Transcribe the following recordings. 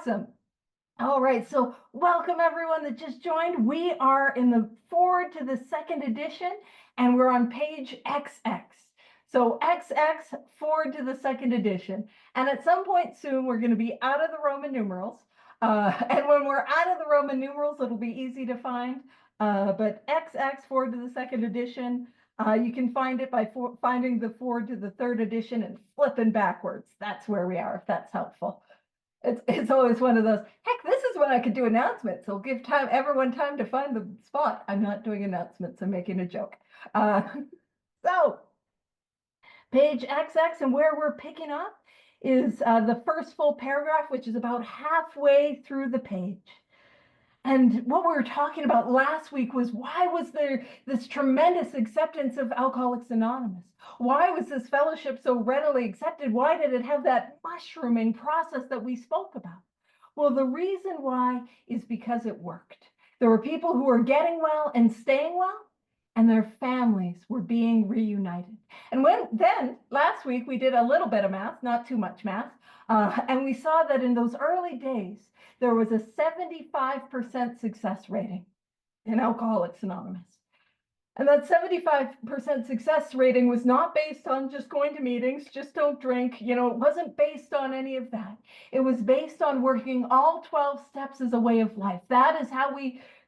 Awesome. All right, so welcome everyone that just joined. We are in the forward to the second edition, and we're on page XX. So XX, forward to the second edition. And at some point soon, we're going to be out of the Roman numerals. And when we're out of the Roman numerals, it'll be easy to find. But XX, forward to the second edition, you can find it by finding the forward to the third edition and flipping backwards. That's where we are, if that's helpful. It's always one of those, heck, this is when I could do announcements. It'll give everyone time to find the spot. I'm not doing announcements, I'm making a joke. So page XX, and where we're picking up is the first full paragraph, which is about halfway through the page. And what we were talking about last week was, why was there this tremendous acceptance of Alcoholics Anonymous? Why was this fellowship so readily accepted? Why did it have that mushrooming process that we spoke about? Well, the reason why is because it worked. There were people who were getting well and staying well, and their families were being reunited. And then last week we did a little bit of math, not too much math, and we saw that in those early days, there was a 75% success rating in Alcoholics Anonymous. And that 75% success rating was not based on just going to meetings, just don't drink, it wasn't based on any of that. It was based on working all 12 steps as a way of life. That is how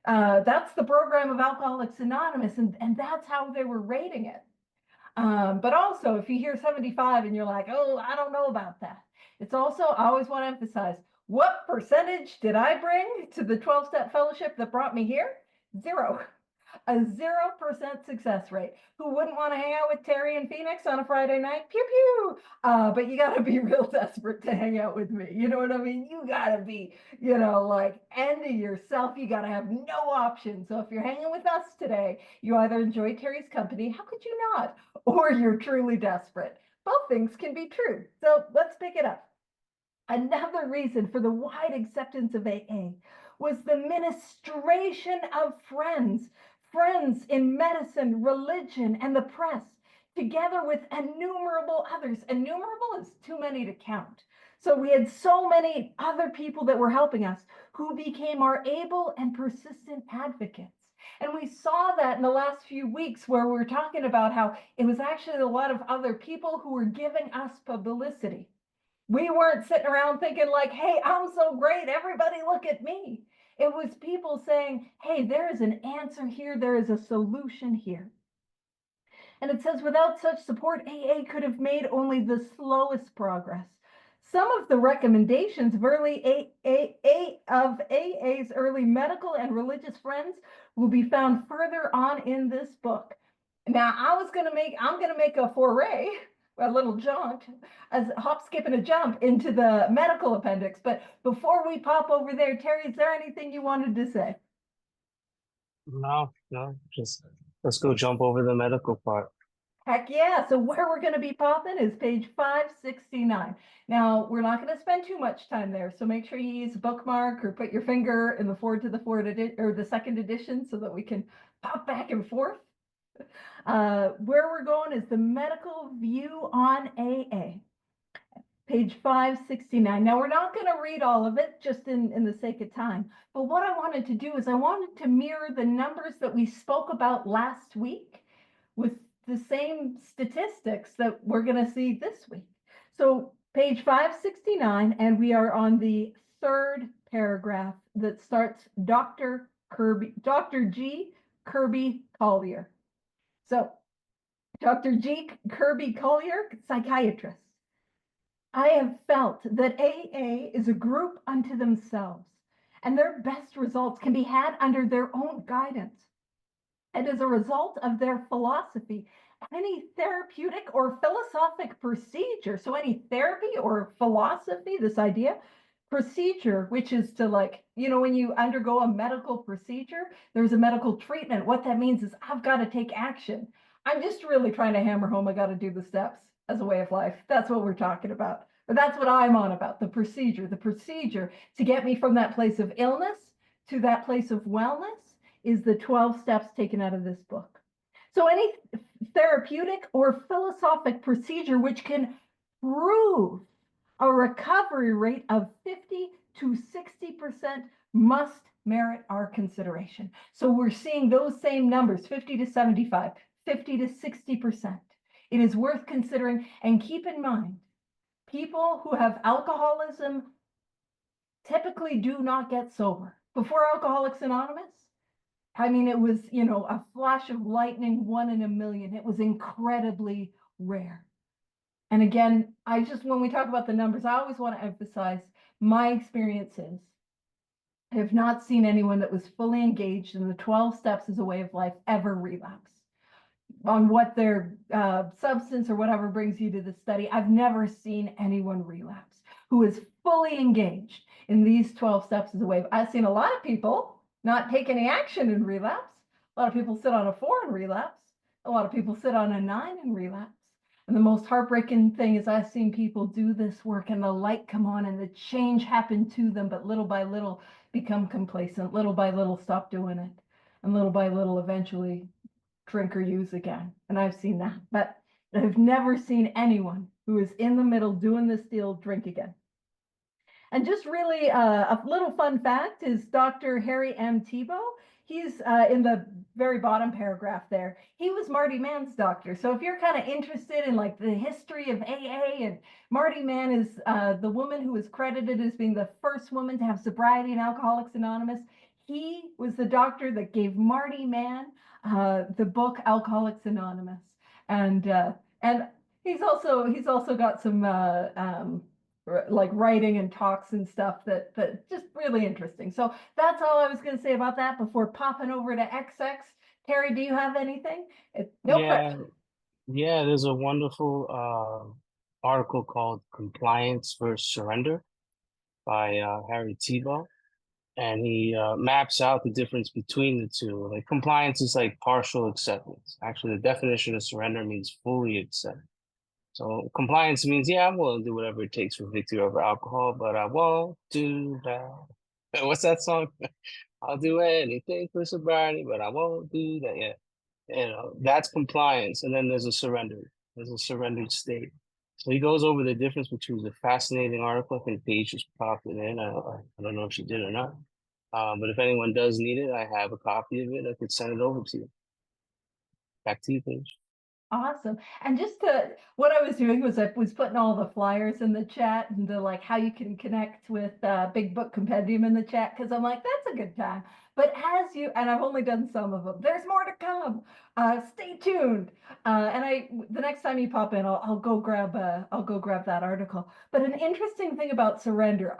that's the program of Alcoholics Anonymous, and that's how they were rating it. But also, if you hear 75 and you're like, oh, I don't know about that. It's also, I always want to emphasize, what percentage did I bring to the 12-step fellowship that brought me here? 0. A 0% success rate. Who wouldn't want to hang out with Terry and Phoenix on a Friday night? Pew, pew. But you got to be real desperate to hang out with me. You know what I mean? You got to be, like ending yourself. You got to have no option. So if you're hanging with us today, you either enjoy Terry's company, how could you not? Or you're truly desperate. Both things can be true. So let's pick it up. Another reason for the wide acceptance of AA was the ministration of friends in medicine, religion, and the press, together with innumerable others. Innumerable is too many to count. So we had so many other people that were helping us who became our able and persistent advocates. And we saw that in the last few weeks, where we were talking about how it was actually a lot of other people who were giving us publicity. We weren't sitting around thinking like, hey, I'm so great, everybody look at me. It was people saying, hey, there is an answer here, there is a solution here. And it says, without such support, AA could have made only the slowest progress. Some of the recommendations of AA's early medical and religious friends will be found further on in this book. Now, I'm going to make a foray, a little jaunt, a hop, skip, and a jump into the medical appendix. But before we pop over there, Terry, is there anything you wanted to say? No, just let's go jump over the medical part. Heck yeah. So where we're going to be popping is page 569. Now, we're not going to spend too much time there, so make sure you use a bookmark or put your finger in the forward to the or the second edition so that we can pop back and forth. Where we're going is the medical view on AA, page 569. Now, we're not going to read all of it just in the sake of time, but what I wanted to do is I wanted to mirror the numbers that we spoke about last week with the same statistics that we're going to see this week. So page 569, and we are on the third paragraph that starts Dr. G. Kirby Collier. So Dr. G. Kirby Collier, psychiatrist. I have felt that AA is a group unto themselves, and their best results can be had under their own guidance. And as a result of their philosophy, any therapeutic or philosophic procedure, so any therapy or philosophy, this idea, procedure, which is to when you undergo a medical procedure, there's a medical treatment. What that means is I've got to take action. I'm just really trying to hammer home I got to do the steps as a way of life. That's what we're talking about. But that's what I'm on about, the procedure to get me from that place of illness to that place of wellness is the 12 steps taken out of this book. So any therapeutic or philosophic procedure which can prove a recovery rate of 50 to 60% must merit our consideration. So we're seeing those same numbers, 50 to 75, 50 to 60%. It is worth considering, and keep in mind, people who have alcoholism typically do not get sober. Before Alcoholics Anonymous, I mean, it was, a flash of lightning, 1 in a million. It was incredibly rare. And again, when we talk about the numbers, I always want to emphasize my experiences. I have not seen anyone that was fully engaged in the 12 steps as a way of life ever relapse on what their substance or whatever brings you to the study. I've never seen anyone relapse who is fully engaged in these 12 steps as a way. I've seen a lot of people not take any action in relapse. A lot of people sit on a 4 in relapse. A lot of people sit on a 9 in relapse. And the most heartbreaking thing is I've seen people do this work and the light come on and the change happen to them, but little by little become complacent, little by little stop doing it, and little by little eventually drink or use again. And I've seen that, but I've never seen anyone who is in the middle doing this deal drink again. And just really a little fun fact is Dr. Harry M. Tebow. He's in the very bottom paragraph there. He was Marty Mann's doctor. So if you're kind of interested in like the history of AA, and Marty Mann is the woman who is credited as being the first woman to have sobriety in Alcoholics Anonymous. He was the doctor that gave Marty Mann the book Alcoholics Anonymous, and he's also got some like writing and talks and stuff that just really interesting. So that's all I was going to say about that before popping over to XX. Terry, do you have anything? No Yeah, pressure. yeah, there's a wonderful article called Compliance versus Surrender by Harry Tebow. And he maps out the difference between the two. Like compliance is like partial acceptance. Actually, the definition of surrender means fully accept. So compliance means, yeah, I'm willing to do whatever it takes for victory over alcohol, but I won't do that. What's that song? I'll do anything for sobriety, but I won't do that. Yeah, that's compliance. And then there's a surrender. There's a surrendered state. So he goes over the difference, which was a fascinating article. I think Paige just popped it in. I don't know if she did or not. But if anyone does need it, I have a copy of it. I could send it over to you. Back to you, Paige. Awesome. And what I was doing was I was putting all the flyers in the chat and the like how you can connect with Big Book Compendium in the chat, because I'm like, that's a good time. But and I've only done some of them. There's more to come. Stay tuned. The next time you pop in, I'll go grab that article. But an interesting thing about surrender,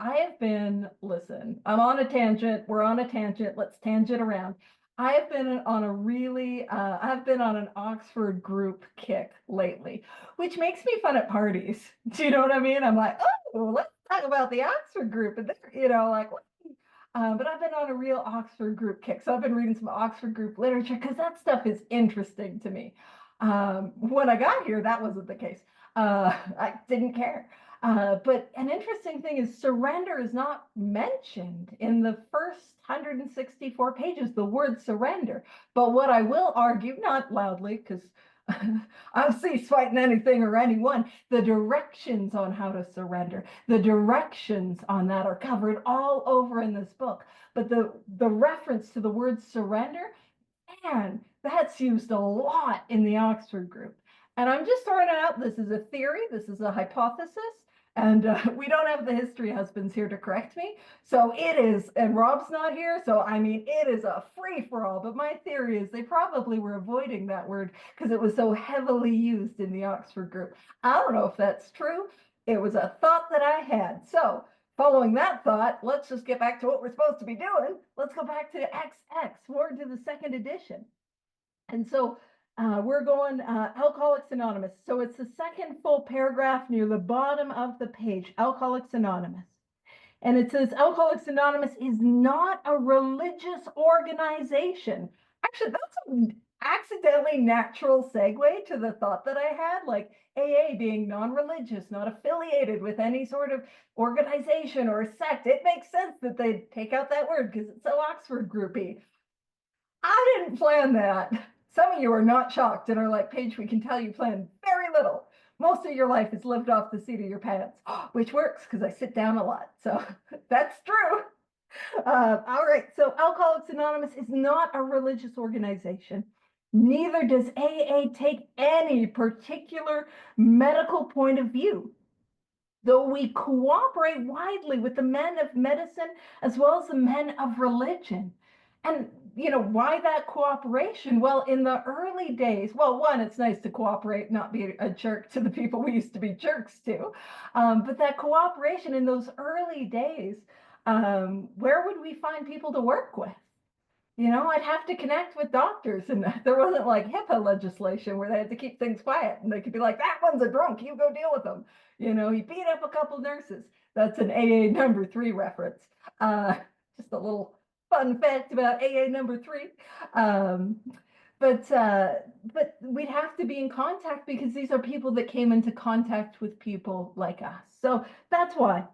listen, I'm on a tangent. We're on a tangent. Let's tangent around. I've been on an Oxford group kick lately, which makes me fun at parties. Do you know what I mean? I'm like, oh, let's talk about the Oxford group, and but I've been on a real Oxford group kick. So I've been reading some Oxford group literature because that stuff is interesting to me. When I got here, that wasn't the case. I didn't care. But an interesting thing is surrender is not mentioned in the first 164 pages, the word surrender. But what I will argue, not loudly, because I'll cease fighting anything or anyone, the directions on how to surrender, the directions on that are covered all over in this book. But the reference to the word surrender, man, that's used a lot in the Oxford group. And I'm just throwing it out. This is a theory. This is a hypothesis. And we don't have the history husbands here to correct me. So it is, and Rob's not here. So, I mean, it is a free for all. But my theory is they probably were avoiding that word because it was so heavily used in the Oxford group. I don't know if that's true. It was a thought that I had. So, following that thought, let's just get back to what we're supposed to be doing. Let's go back to XX, forward to the second edition. And so we're going Alcoholics Anonymous. So it's the second full paragraph near the bottom of the page, Alcoholics Anonymous. And it says Alcoholics Anonymous is not a religious organization. Actually, that's an accidentally natural segue to the thought that I had, like AA being non-religious, not affiliated with any sort of organization or sect. It makes sense that they'd take out that word because it's so Oxford groupy. I didn't plan that. Some of you are not shocked and are like, Paige, we can tell you planned very little. most of your life is lived off the seat of your pants, which works because I sit down a lot. So that's true. All right. So Alcoholics Anonymous is not a religious organization. Neither does AA take any particular medical point of view. Though we cooperate widely with the men of medicine as well as the men of religion. And, why that cooperation? Well, in the early days, well, one, it's nice to cooperate, not be a jerk to the people we used to be jerks to. But that cooperation in those early days, where would we find people to work with? I'd have to connect with doctors, and there wasn't like HIPAA legislation where they had to keep things quiet, and they could be like, that one's a drunk, you go deal with them. He beat up a couple nurses. That's an AA number 3 reference. Just a little fun fact about AA number 3. But we'd have to be in contact because these are people that came into contact with people like us. So that's why.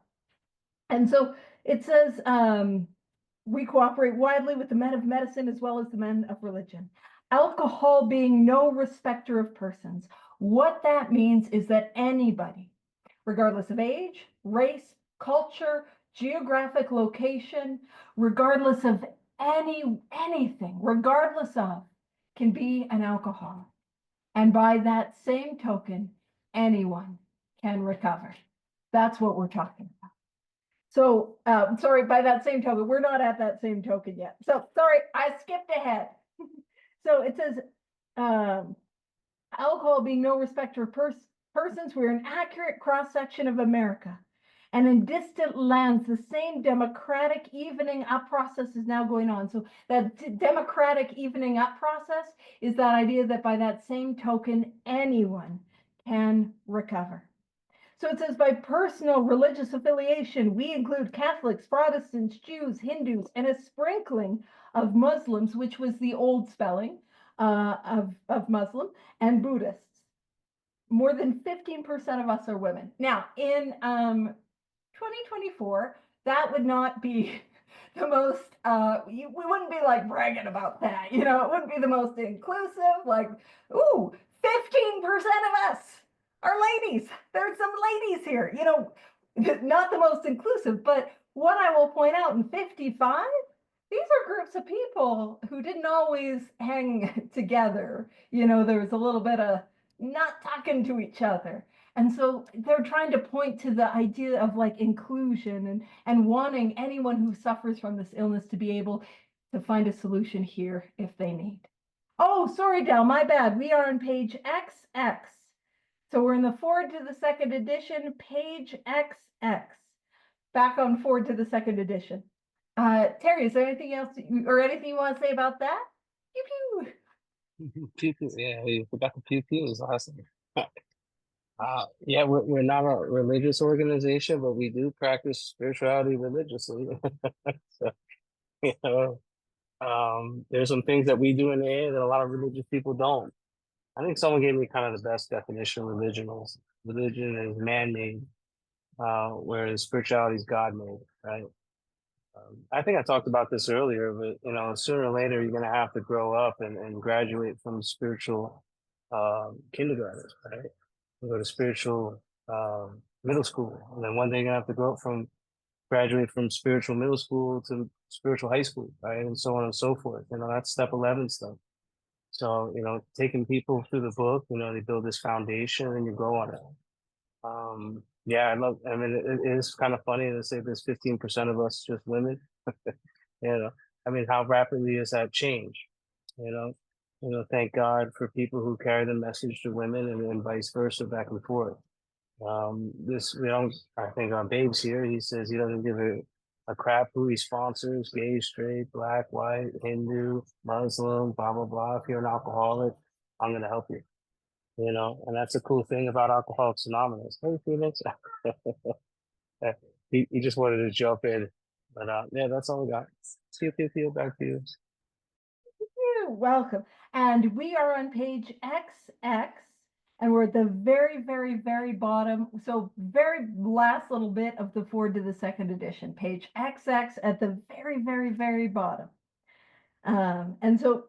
And so it says, we cooperate widely with the men of medicine as well as the men of religion. Alcohol being no respecter of persons. What that means is that anybody, regardless of age, race, culture, geographic location, regardless of anything, regardless of, can be an alcoholic. And by that same token, anyone can recover. That's what we're talking about. So, sorry, by that same token, we're not at that same token yet. So, sorry, I skipped ahead. So it says, alcohol being no respecter of persons, we're an accurate cross-section of America. And in distant lands, the same democratic evening up process is now going on. So that democratic evening up process is that idea that by that same token, anyone can recover. So it says, by personal religious affiliation, we include Catholics, Protestants, Jews, Hindus, and a sprinkling of Muslims, which was the old spelling of Muslim, and Buddhists. More than 15% of us are women. Now, in 2024, that would not be the most, we wouldn't be like bragging about that. It wouldn't be the most inclusive, like, ooh, 15% of us are ladies. There's some ladies here, not the most inclusive, but what I will point out in 55, these are groups of people who didn't always hang together. There was a little bit of not talking to each other. And so they're trying to point to the idea of like inclusion and wanting anyone who suffers from this illness to be able to find a solution here if they need. Oh, sorry, Del, my bad. We are on page XX. So we're in the Foreword to the second edition, page XX. Back on Foreword to the second edition. Terry, is there anything else or anything you want to say about that? Pew pew. Pew pew. Yeah, we forgot the pew pew is awesome. Yeah, we're not a religious organization, but we do practice spirituality religiously. So, you know, there's some things that we do in AA that a lot of religious people don't. I think someone gave me kind of the best definition of religion is man-made, whereas spirituality is God-made, right? I think I talked about this earlier, but sooner or later you're gonna have to grow up and graduate from spiritual kindergarten, right? You go to spiritual middle school, and then one day you're gonna have to graduate from spiritual middle school to spiritual high school, right? And so on and so forth. That's step 11 stuff. So, taking people through the book, they build this foundation and you go on it. Yeah, I mean, it is kind of funny to say there's 15% of us just women. I mean, how rapidly has that changed? Thank God for people who carry the message to women and vice versa, back and forth. I think on Babe's here, he says he doesn't give a crap who he sponsors, gay, straight, black, white, Hindu, Muslim, blah, blah, blah. If you're an alcoholic, I'm going to help you. And that's a cool thing about Alcoholics Anonymous. Hey, Phoenix. He just wanted to jump in. But yeah, that's all we got. See you, back to you. You're welcome. And we are on page XX, and we're at the very, very, very bottom. So very last little bit of the Foreword to the second edition, page XX at the very, very, very bottom. And so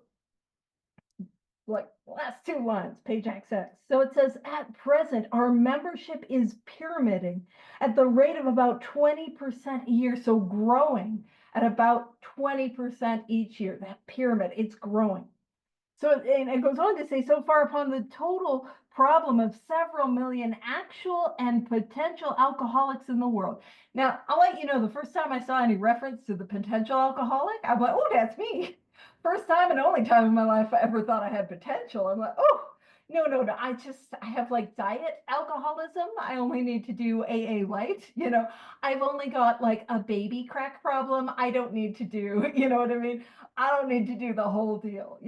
like last two lines, page XX. So it says, at present, our membership is pyramiding at the rate of about 20% a year. So growing at about 20% each year. That pyramid, it's growing. So and it goes on to say, so far upon the total problem of several million actual and potential alcoholics in the world. Now, I'll let you know, the first time I saw any reference to the potential alcoholic, I'm like, oh, that's me. First time and only time in my life I ever thought I had potential. I'm like, oh, no. I have like diet alcoholism. I only need to do AA light. I've only got like a baby crack problem. I don't need to do, you know what I mean? I don't need to do the whole deal,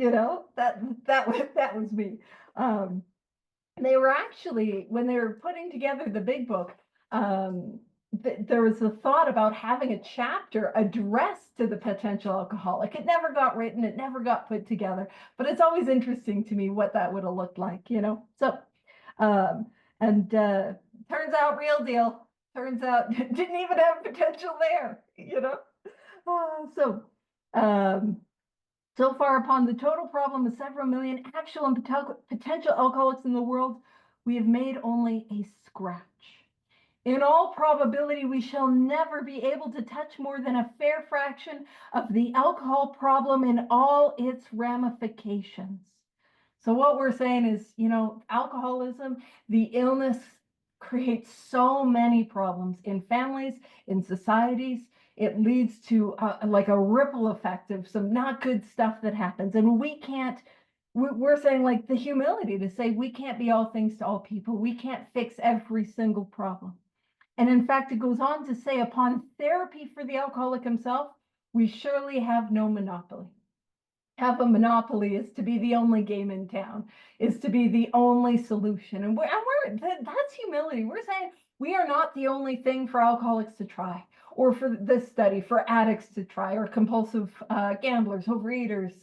that was me. Um, they were actually, when they were putting together the big book, there was a thought about having a chapter addressed to the potential alcoholic. It never got written, it never got put together, but it's always interesting to me what that would have looked like. So, and turns out real deal. Turns out didn't even have potential there. So, um, so far upon the total problem of several million actual and potential alcoholics in the world, we have made only a scratch. In all probability, we shall never be able to touch more than a fair fraction of the alcohol problem in all its ramifications. So what we're saying is, alcoholism, the illness creates so many problems in families, in societies. It leads to like a ripple effect of some not good stuff that happens. And we're saying like the humility to say we can't be all things to all people. We can't fix every single problem. And in fact, it goes on to say, upon therapy for the alcoholic himself, we surely have no monopoly. Have a monopoly is to be the only game in town, is to be the only solution. And that's humility. We're saying we are not the only thing for alcoholics to try, or for this study, for addicts to try, or compulsive gamblers, overeaters,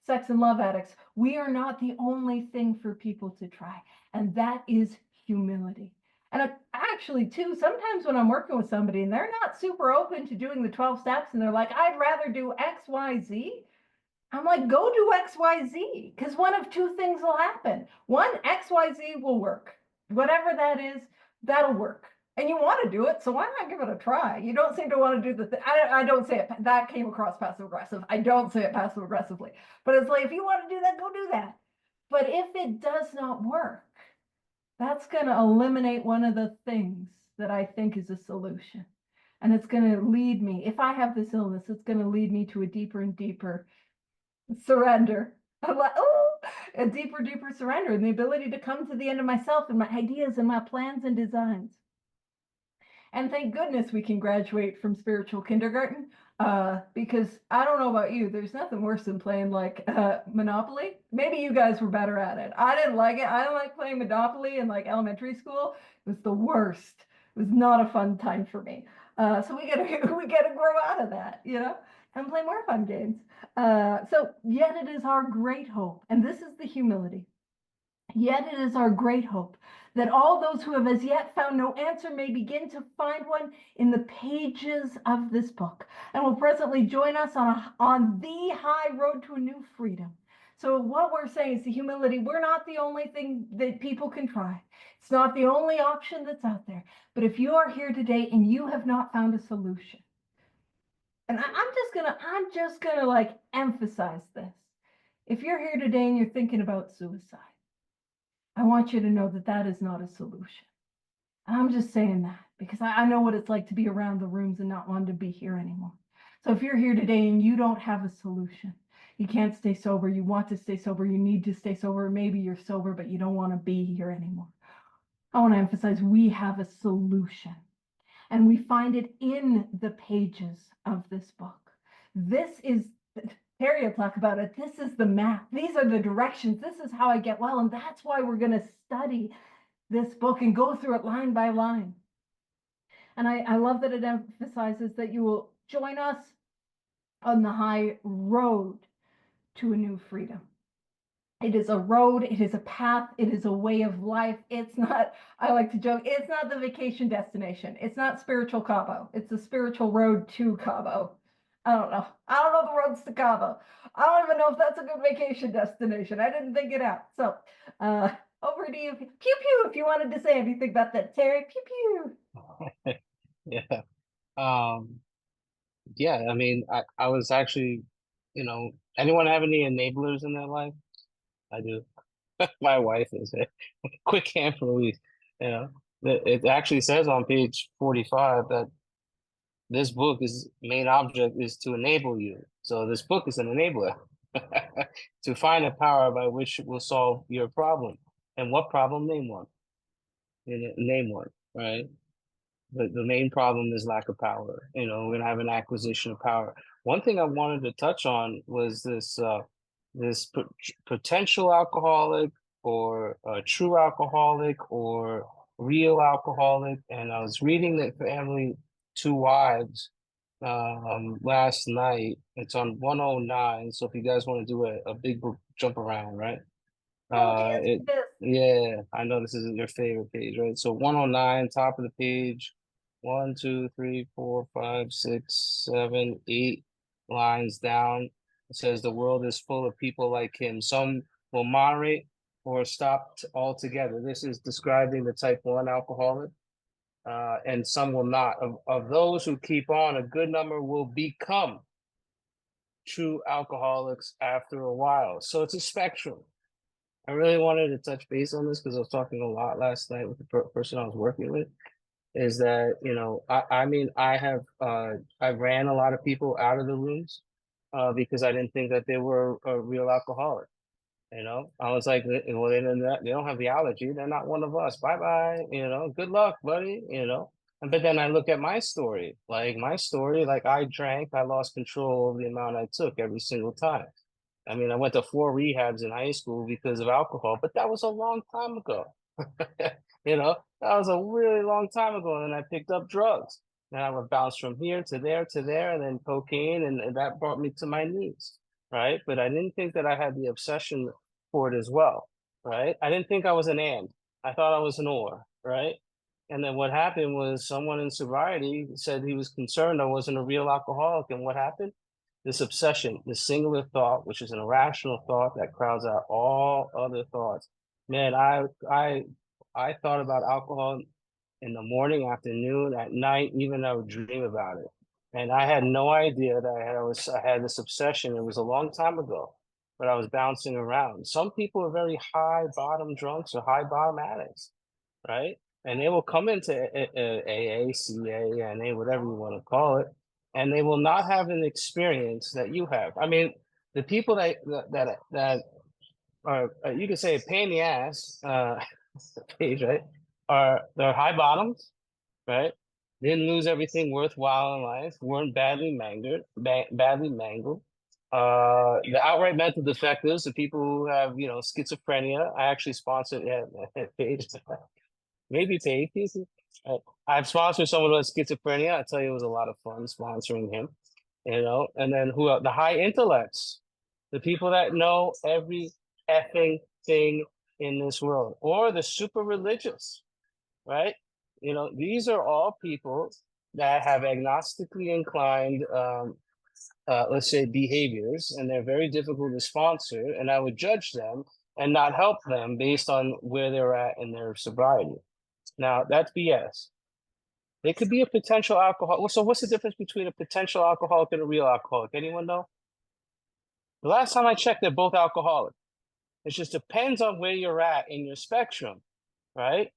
sex and love addicts. We are not the only thing for people to try. And that is humility. And actually, too, sometimes when I'm working with somebody and they're not super open to doing the 12 steps and they're like, I'd rather do X, Y, Z. I'm like, go do X, Y, Z, because one of two things will happen. One, X, Y, Z will work. Whatever that is, that'll work. And you want to do it, so why not give it a try? You don't seem to want to do the thing. I don't say it. That came across passive aggressive. I don't say it passive aggressively. But it's like, if you want to do that, go do that. But if it does not work, that's going to eliminate one of the things that I think is a solution. And it's going to lead me, if I have this illness, it's going to lead me to a deeper and deeper surrender. I'm like, oh, a deeper, deeper surrender, and the ability to come to the end of myself and my ideas and my plans and designs. And thank goodness we can graduate from spiritual kindergarten, because I don't know about you, there's nothing worse than playing like Monopoly. Maybe you guys were better at it. I didn't like it. I didn't like playing Monopoly in like elementary school. It was the worst. It was not a fun time for me. So we gotta grow out of that, and play more fun games. So yet it is our great hope, and this is the humility. Yet it is our great hope that all those who have as yet found no answer may begin to find one in the pages of this book, and will presently join us on the high road to a new freedom. So what we're saying is the humility. We're not the only thing that people can try. It's not the only option that's out there. But if you are here today and you have not found a solution, and I'm just gonna like emphasize this. If you're here today and you're thinking about suicide, I want you to know that that is not a solution. I'm just saying that because I know what it's like to be around the rooms and not want to be here anymore. So if you're here today and you don't have a solution, you can't stay sober, you want to stay sober, you need to stay sober, maybe you're sober, but you don't want to be here anymore. I want to emphasize we have a solution, and we find it in the pages of this book. This is, Thierry will talk about it, this is the map. These are the directions. This is how I get well. And that's why we're going to study this book and go through it line by line. And I love that it emphasizes that you will join us on the high road to a new freedom. It is a road, it is a path, it is a way of life. It's not, I like to joke, it's not the vacation destination. It's not spiritual Cabo. It's the spiritual road to Cabo. I don't know. I don't know the roads to Cabo. I don't even know if that's a good vacation destination. I didn't think it out. So, over to you. Pew pew. If you wanted to say anything about that, Terry. Pew pew. Yeah. Um, yeah, I mean, I was actually, anyone have any enablers in their life? I do. My wife is a quick hand release. You know, it actually says on page 45 that this book is main object is to enable you. So this book is an enabler to find a power by which it will solve your problem. And what problem? Name one. Name one, right? The main problem is lack of power. We're gonna have an acquisition of power. One thing I wanted to touch on was this potential alcoholic or a true alcoholic or real alcoholic. And I was reading the family Two Wives last night. It's on 109. So if you guys want to do a big book jump around, right? Oh yes, It yes. yeah, I know this isn't your favorite page, right? So 109, top of the page, one, two, three, four, five, six, seven, 8 lines down. It says the world is full of people like him. Some will moderate or stop altogether. This is describing the type 1 alcoholic, and some will not. Of those who keep on, a good number will become true alcoholics after a while. So it's a spectrum. I really wanted to touch base on this because I was talking a lot last night with the person I was working with. Is that, I mean, I ran a lot of people out of the rooms because I didn't think that they were a real alcoholic. I was like, well, they don't have the allergy. They're not one of us. Bye bye. Good luck, buddy. But then I look at my story, like I drank, I lost control of the amount I took every single time. I mean, I went to 4 rehabs in high school because of alcohol, but that was a long time ago. That was a really long time ago. And then I picked up drugs. And I would bounce from here to there, and then cocaine, and that brought me to my knees, right? But I didn't think that I had the obsession for it as well, right? I didn't think I was an and. I thought I was an or, right? And then what happened was someone in sobriety said he was concerned I wasn't a real alcoholic. And what happened? This obsession, this singular thought, which is an irrational thought that crowds out all other thoughts. Man, I thought about alcohol in the morning, afternoon, at night, even I would dream about it. And I had no idea that I had this obsession. It was a long time ago, but I was bouncing around. Some people are very high bottom drunks or high bottom addicts, right? And they will come into AA, CA, NA, whatever you want to call it, and they will not have an experience that you have. I mean, the people that are you could say a pain in the ass, Paige, right? They're high bottoms, right? Didn't lose everything worthwhile in life, weren't badly mangled. The outright mental defectives, the people who have, schizophrenia. I actually sponsored, yeah, Paige. Maybe Paige. I've sponsored someone who has schizophrenia. I tell you, it was a lot of fun sponsoring him. And then who are the high intellects, the people that know every effing thing in this world, or the super religious, right? These are all people that have agnostically inclined, let's say, behaviors, and they're very difficult to sponsor. And I would judge them and not help them based on where they're at in their sobriety. Now, that's BS. They could be a potential alcoholic. So, what's the difference between a potential alcoholic and a real alcoholic? Anyone know? The last time I checked, they're both alcoholic. It just depends on where you're at in your spectrum, right?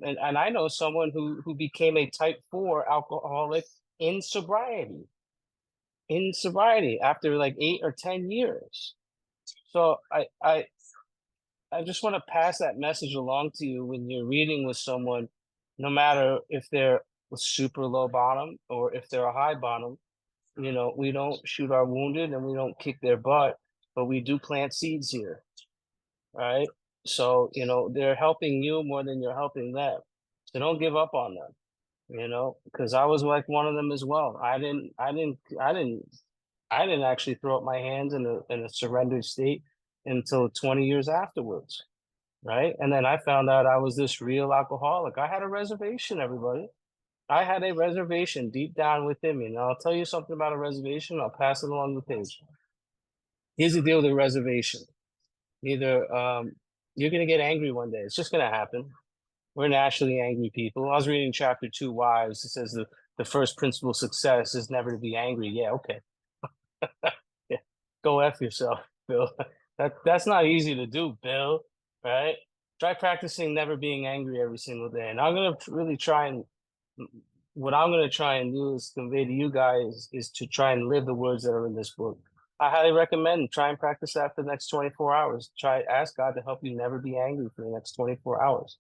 And I know someone who became a type 4 alcoholic in sobriety after like 8 or 10 years. So I just want to pass that message along to you when you're reading with someone, no matter if they're a super low bottom or if they're a high bottom. We don't shoot our wounded and we don't kick their butt, but we do plant seeds here, right? So, they're helping you more than you're helping them. So don't give up on them, because I was like one of them as well. I didn't actually throw up my hands in a surrendered state until 20 years afterwards, right? And then I found out I was this real alcoholic. I had a reservation, everybody. I had a reservation deep down within me. Now I'll tell you something about a reservation. I'll pass it along the page. Here's the deal with a reservation. Either you're gonna get angry one day. It's just gonna happen. We're naturally angry people. I was reading chapter 2 Wives. It says the first principle of success is never to be angry. Yeah, okay. Yeah. Go F yourself, Bill. That's not easy to do, Bill. Right? Try practicing never being angry every single day. And I'm gonna really try and what I'm gonna try and do is convey to you guys is to try and live the words that are in this book. I highly recommend try and practice that for the next 24 hours. Try ask God to help you never be angry for the next 24 hours.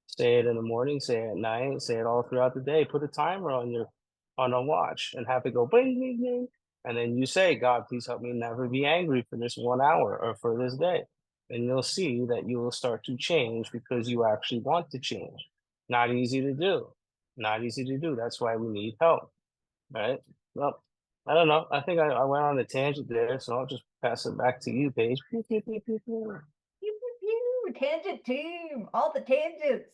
Say it in the morning, say it at night, say it all throughout the day. Put a timer on a watch and have it go bling bling bling. And then you say, God, please help me never be angry for this 1 hour or for this day. And you'll see that you will start to change because you actually want to change. Not easy to do. Not easy to do. That's why we need help. Right? Well, I don't know. I think I went on a tangent there, so I'll just pass it back to you, Paige. Pew, pew, pew, tangent team, all the tangents.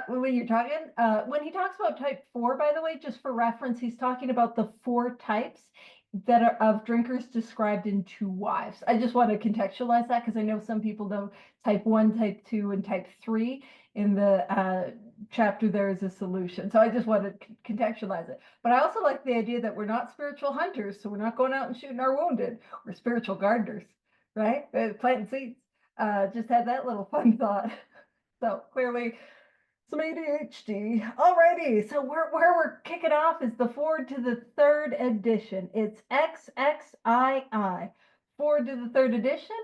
When you're talking, when he talks about type 4, by the way, just for reference, he's talking about the 4 types that are of drinkers described in 2 Wives. I just want to contextualize that because I know some people know type 1, type 2, and type 3 in the chapter there is a solution. So I just want to contextualize it. But I also like the idea that we're not spiritual hunters, so we're not going out and shooting our wounded. We're spiritual gardeners, right? Planting seeds. Just had that little fun thought. So clearly some ADHD. Alrighty, so where we're kicking off is the Foreword to the 3rd edition. It's XXII. Foreword to the 3rd edition.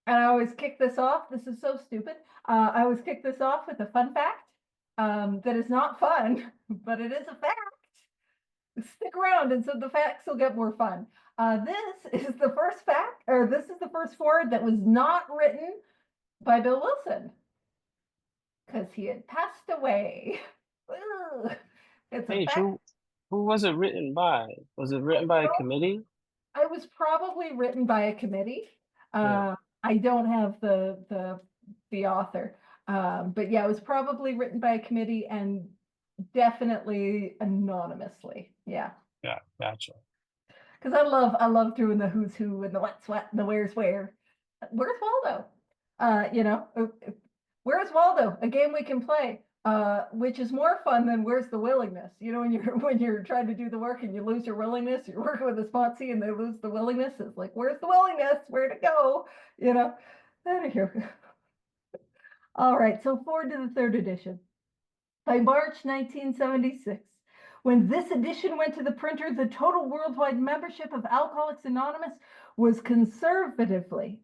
And I always kick this off. This is so stupid. I always kick this off with a fun fact that is not fun, but it is a fact. Stick around, and so the facts will get more fun. This is the first fact, or this is the first foreword that was not written by Bill Wilson because he had passed away. It's a Paige, fact. who was it written by? Was it written by a committee? It was probably written by a committee. Yeah, I don't have the author, but yeah, it was probably written by a committee and definitely anonymously. Yeah. yeah, gotcha. Because I love doing the who's who and the what's what and the where's where. Where's Waldo? Where's Waldo? A game we can play. Which is more fun than where's the willingness? When you're trying to do the work and you lose your willingness, you're working with a sponsee and they lose the willingness. It's like, where's the willingness? Where to go? Anywho. All right, so forward to the 3rd edition. By March 1976, when this edition went to the printer, the total worldwide membership of Alcoholics Anonymous was conservatively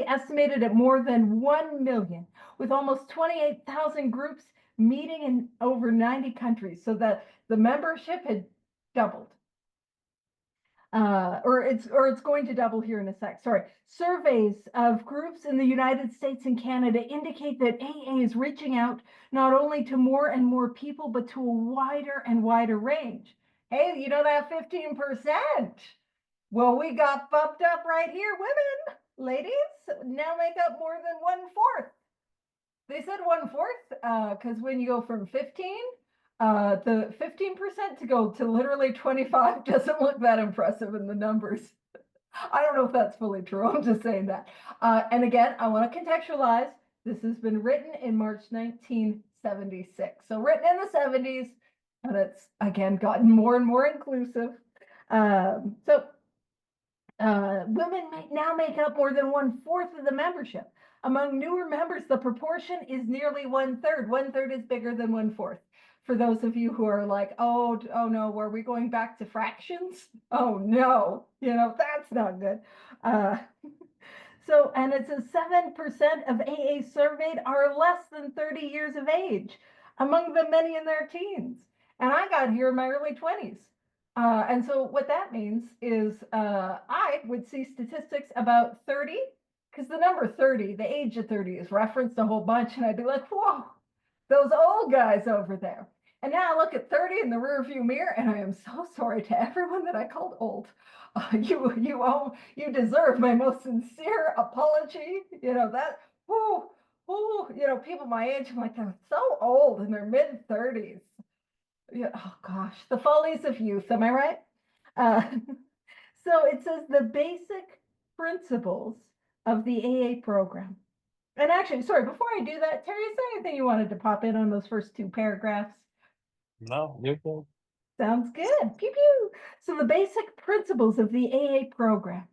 estimated at more than 1 million, with almost 28,000 groups meeting in over 90 countries. So that the membership had doubled. Or it's going to double here in a sec. Sorry. Surveys of groups in the United States and Canada indicate that AA is reaching out not only to more and more people, but to a wider and wider range. Hey, that 15%? Well, we got bumped up right here. Women, ladies, now make up more than 1/4. They said 1/4 because when you go from 15, the 15% to go to literally 25 doesn't look that impressive in the numbers. I don't know if that's fully true. I'm just saying that. And again, I want to contextualize. This has been written in March 1976. So written in the 70s, and it's again gotten more and more inclusive. Women now make up more than 1/4 of the membership. Among newer members, the proportion is nearly 1/3. 1/3 is bigger than 1/4. For those of you who are like, oh no, are we going back to fractions? Oh no, that's not good. And it's a 7% of AA surveyed are less than 30 years of age, among them many in their teens. And I got here in my early 20s. And so what that means is I would see statistics about 30, because the number 30, the age of 30 is referenced a whole bunch, and I'd be like, whoa, those old guys over there. And now I look at 30 in the rearview mirror, and I am so sorry to everyone that I called old. You deserve my most sincere apology. People my age, I'm like, they're so old in their mid 30s. Yeah, oh gosh, the follies of youth, am I right? Uh, so it says the basic principles of the AA program. And actually, sorry, before I do that, Terry, is there anything you wanted to pop in on those first two paragraphs? No, you're good. Sounds good. Pew pew. So the basic principles of the AA program.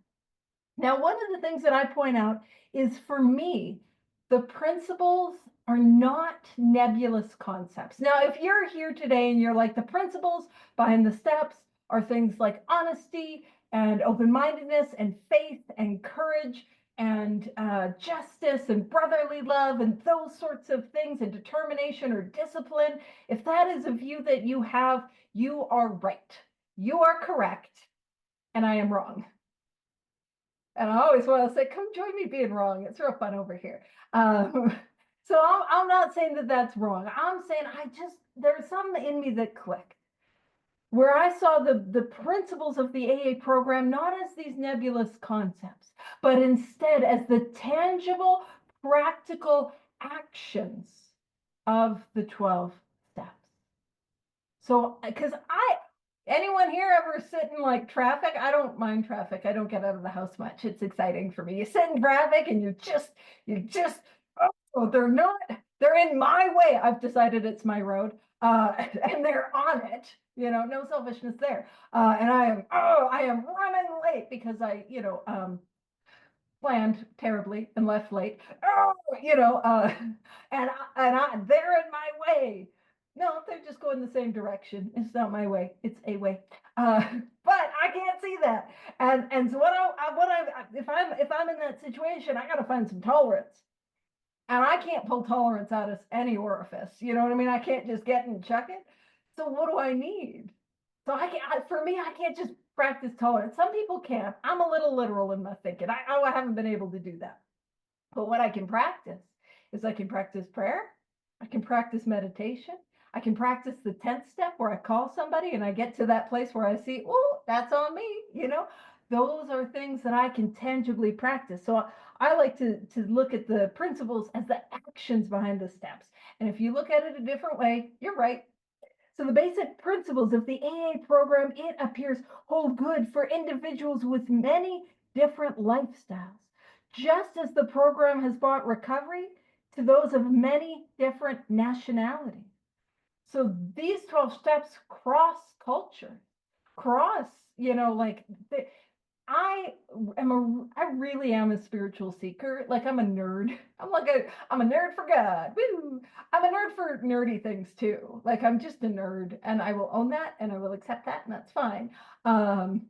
Now, one of the things that I point out is for me, the principles are not nebulous concepts. Now, if you're here today and you're like, the principles behind the steps are things like honesty and open mindedness and faith and courage and justice and brotherly love and those sorts of things and determination or discipline, if that is a view that you have, you are right. You are correct, and I am wrong. And I always want to say, come join me being wrong. It's real fun over here. Um, so I'm not saying that that's wrong. I'm saying there's something in me that clicked where I saw the principles of the AA program not as these nebulous concepts, but instead as the tangible, practical actions of the 12 steps. So, because anyone here ever sit in like traffic? I don't mind traffic. I don't get out of the house much. It's exciting for me. You sit in traffic and oh, they're in my way. I've decided it's my road, and they're on it. No selfishness there. And I am running late because planned terribly and left late. Oh, they're in my way. No, they're just going the same direction. It's not my way. It's a way. But I can't see that. And so if I'm in that situation, I got to find some tolerance. And I can't pull tolerance out of any orifice. You know what I mean? I can't just get and chuck it. So what do I need? So for me, I can't just practice tolerance. Some people can. I'm a little literal in my thinking. I haven't been able to do that. But what I can practice is I can practice prayer. I can practice meditation. I can practice the 10th step where I call somebody and I get to that place where I see, oh, that's on me. Those are things that I can tangibly practice. So I like to look at the principles as the actions behind the steps. And if you look at it a different way, you're right. So the basic principles of the AA program, it appears, hold good for individuals with many different lifestyles, just as the program has brought recovery to those of many different nationalities. So these 12 steps cross culture, cross, like I really am a spiritual seeker. Like I'm a nerd. I'm a nerd for God. Woo! I'm a nerd for nerdy things too. Like I'm just a nerd and I will own that and I will accept that and that's fine. Um,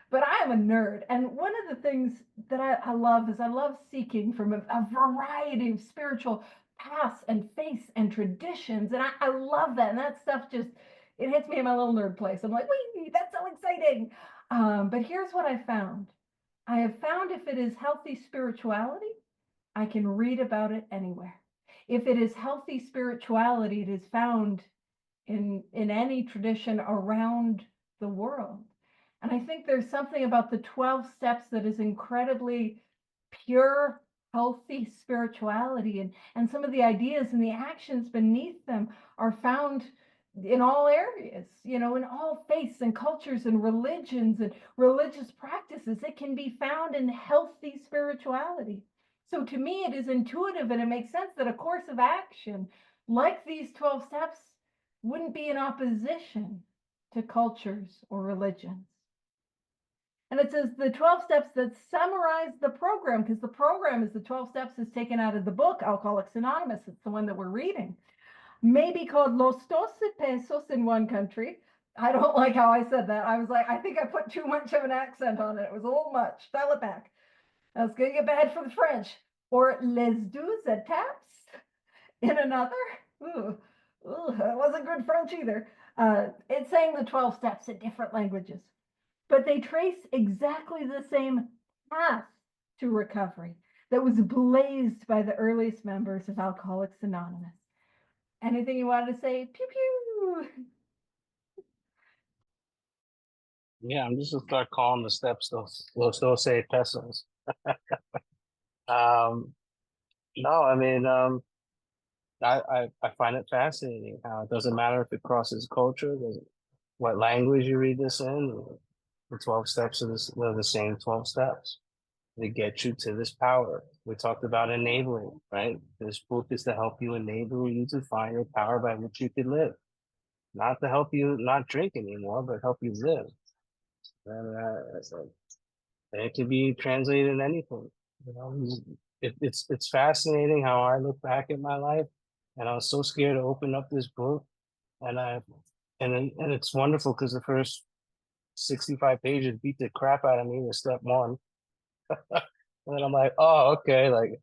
but I am a nerd. And one of the things that I love is I love seeking from a variety of spiritual paths and faiths and traditions. And I love that. And that stuff it hits me in my little nerd place. I'm like, wee, that's so exciting. But here's what I found. I have found if it is healthy spirituality, I can read about it anywhere. If it is healthy spirituality, it is found in any tradition around the world. And I think there's something about the 12 steps that is incredibly pure, healthy spirituality. And some of the ideas and the actions beneath them are found in all areas, in all faiths and cultures and religions and religious practices. It can be found in healthy spirituality. So to me, it is intuitive and it makes sense that a course of action like these 12 steps wouldn't be in opposition to cultures or religions. And it says the 12 steps that summarize the program, because the program is the 12 steps is taken out of the book, Alcoholics Anonymous. It's the one that we're reading. May be called Los 12 Pesos in one country. I don't like how I said that. I was like, I think I put too much of an accent on it. It was a little much. Dial it back. That's going to get bad for the French. Or Les 12 Étapes in another. Ooh, that wasn't good French either. It's saying the 12 steps in different languages, but they trace exactly the same path to recovery that was blazed by the earliest members of Alcoholics Anonymous. Anything you wanted to say? Pew pew. Yeah, I'm just gonna start calling the steps those say pesos. Um, no, I mean, I find it fascinating how it doesn't matter if it crosses culture, what language you read this in. The 12 steps of this, they're the same 12 steps. They get you to this power. We talked about enabling, right? This book is to help you enable you to find your power by which you can live, not to help you not drink anymore, but help you live. And it's like, it can be translated in anything. You know, it's fascinating how I look back at my life, and I was so scared to open up this book, and and it's wonderful because the first 65 pages beat the crap out of me with step one. And then I'm like, oh, okay, like,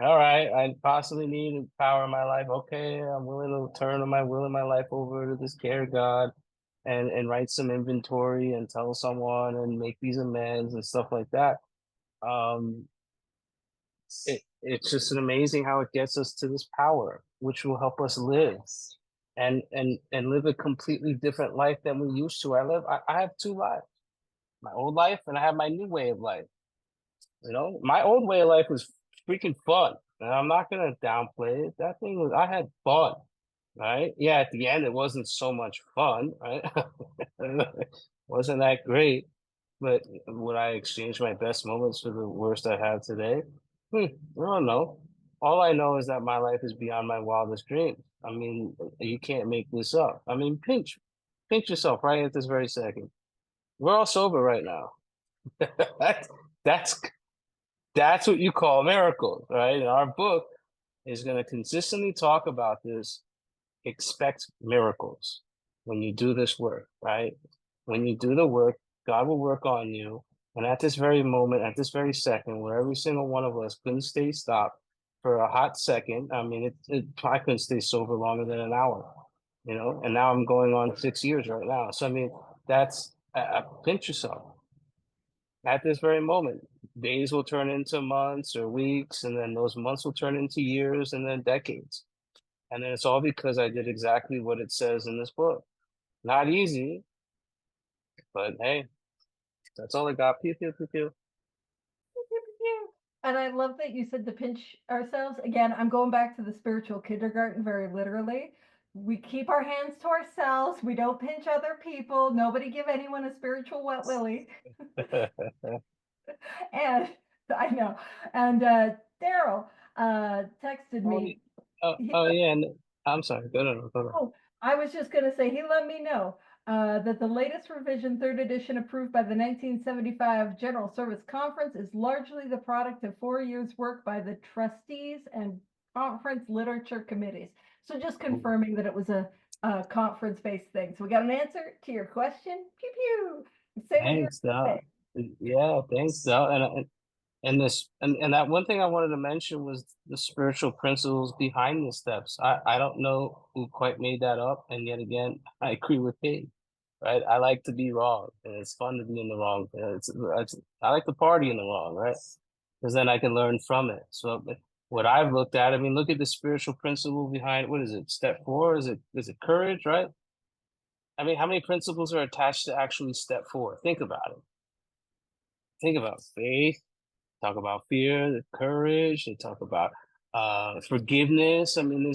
all right, I possibly need power in my life. Okay, I'm willing to turn my will in my life over to this care God and write some inventory and tell someone and make these amends and stuff like that. Um, it's just an amazing how it gets us to this power, which will help us live and live a completely different life than we used to. I have two lives, my old life and I have my new way of life. You know, my old way of life was freaking fun. And I'm not gonna downplay it. That thing was I had fun, right? Yeah, at the end it wasn't so much fun, right? Wasn't that great. But would I exchange my best moments for the worst I have today? I don't know. All I know is that my life is beyond my wildest dreams. I mean, you can't make this up. I mean, pinch yourself right at this very second. We're all sober right now. That's that's that's what you call miracles, right? And our book is going to consistently talk about this. Expect miracles when you do this work, right? When you do the work, God will work on you. And at this very moment, at this very second, where every single one of us couldn't stay stopped for a hot second, I mean, I couldn't stay sober longer than an hour, you know, and now I'm going on 6 years right now. So, I mean, that's, pinch yourself at this very moment. Days will turn into months or weeks, and then those months will turn into years and then decades. And then it's all because I did exactly what it says in this book. Not easy, but hey, that's all I got. Pew, pew, pew, pew. And I love that you said to pinch ourselves. Again, I'm going back to the spiritual kindergarten very literally. We keep our hands to ourselves. We don't pinch other people. Nobody give anyone a spiritual wet willy. And I know. And Daryl texted Oh, me. He oh, yeah. And I'm sorry. Go ahead. Oh, I was just going to say, he let me know that the latest revision, third edition, approved by the 1975 General Service Conference, is largely the product of 4 years' work by the trustees and conference literature committees. So just confirming that it was a conference-based thing. So we got an answer to your question. Pew pew. Say what you were Thanks, going to Doc. say. Yeah, thanks, Doc. And this and that one thing I wanted to mention was the spiritual principles behind the steps. I don't know who quite made that up, and yet again, I agree with Paige. Right? I like to be wrong, and it's fun to be in the wrong. I like to party in the wrong, right? Because then I can learn from it. So what I've looked at, I mean, look at the spiritual principle behind what is it? Step four? Is it courage, right? I mean, how many principles are attached to actually step four? Think about it. Think about faith, talk about fear, courage, they talk about forgiveness. I mean,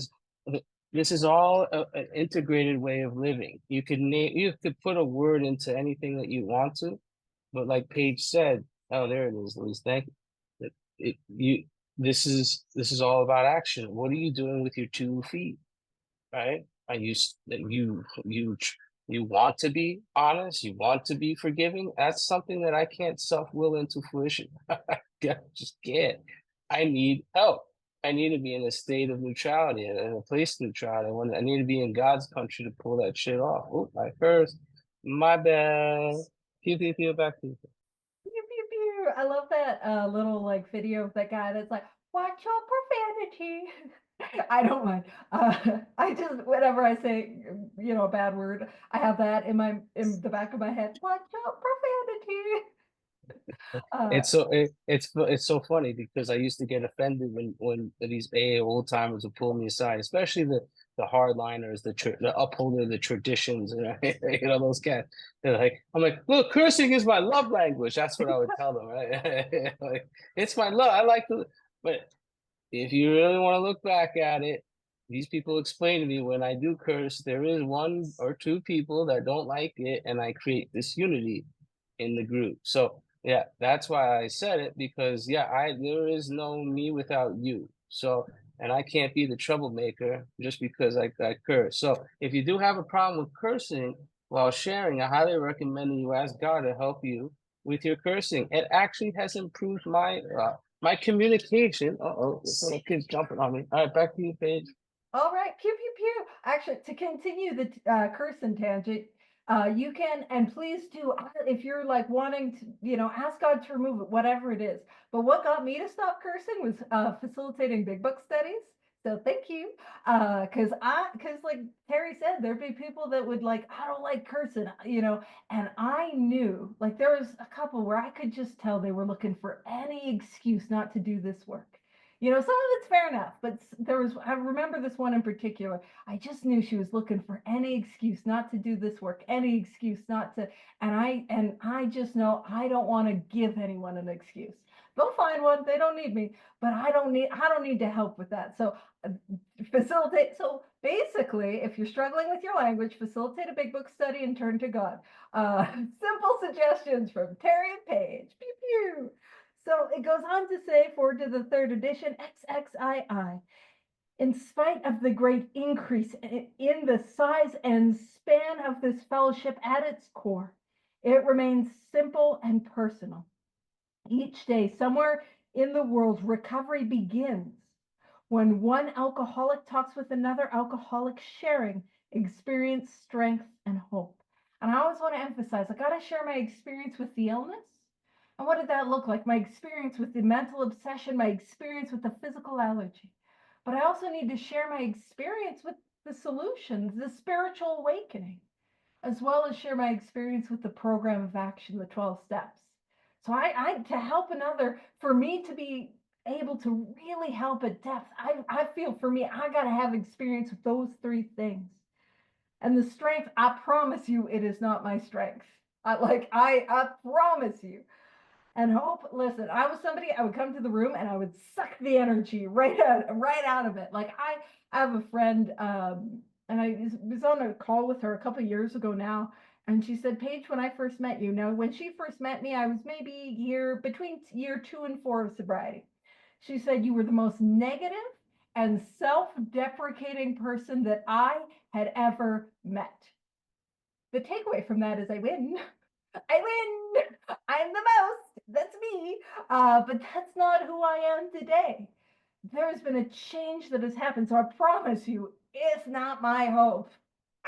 this is all an integrated way of living. You could put a word into anything that you want to, but like Paige said, oh, there it is, Luis. Thank you. You this is all about action. What are you doing with your 2 feet? Right? Are you want to be honest? You want to be forgiving? That's something that I can't self-will into fruition. I just can't. I need help. I need to be in a state of neutrality and in a place of neutrality. I need to be in God's country to pull that shit off. Oh, my first, my bad. Pew pew pew back to you. Pew, pew, pew. I love that little like video of that guy that's like, watch your profanity. I don't mind. I just whenever I say a bad word, I have that in the back of my head. Watch your profanity. Uh, It's so funny because I used to get offended when these AA old timers would pull me aside, especially the hardliners, the upholder of the traditions, those cats. They're like, I'm like, look, cursing is my love language. That's what I would tell them, right? Like, it's my love. I like to, but if you really want to look back at it, these people explain to me when I do curse, there is one or two people that don't like it, and I create disunity in the group. So yeah, that's why I said it, because yeah, I there is no me without you. So and I can't be the troublemaker just because I curse. So if you do have a problem with cursing while sharing, I highly recommend that you ask God to help you with your cursing. It actually has improved my communication. Uh-oh, this little kid's jumping on me. All right, back to you, Paige. All right, pew pew pew. Actually, to continue the cursing tangent, you can, and please do, if you're like wanting to, ask God to remove it, whatever it is. But what got me to stop cursing was facilitating big book studies. So thank you, because like Terry said, there'd be people that would like, I don't like cursing, and I knew like there was a couple where I could just tell they were looking for any excuse not to do this work. Some of it's fair enough, but I remember this one in particular. I just knew she was looking for any excuse not to do this work, any excuse not to, and I just know I don't want to give anyone an excuse. They'll find one, they don't need me, but I don't need to help with that. So facilitate. So basically, if you're struggling with your language, facilitate a big book study and turn to God. Simple suggestions from Terry and Paige. Pew pew. So it goes on to say, forward to the third edition, XXII. In spite of the great increase in the size and span of this fellowship at its core, it remains simple and personal. Each day, somewhere in the world, recovery begins when one alcoholic talks with another alcoholic, sharing experience, strength, and hope. And I always want to emphasize, I got to share my experience with the illness. And what did that look like? My experience with the mental obsession, my experience with the physical allergy. But I also need to share my experience with the solutions, the spiritual awakening, as well as share my experience with the program of action, the 12 steps. So I to help another, for me to be able to really help at depth, I feel for me, I got to have experience with those three things. And the strength, I promise you, it is not my strength. I promise you. And hope, listen, I was somebody, I would come to the room and I would suck the energy right out of it. Like I have a friend, and I was on a call with her a couple of years ago now, and she said, Paige, when I first met you, now when she first met me, I was maybe between year 2 and 4 of sobriety. She said you were the most negative and self-deprecating person that I had ever met. The takeaway from that is I win. I win. I'm the most. That's me. But that's not who I am today. There's been a change that has happened. So I promise you, it's not my hope.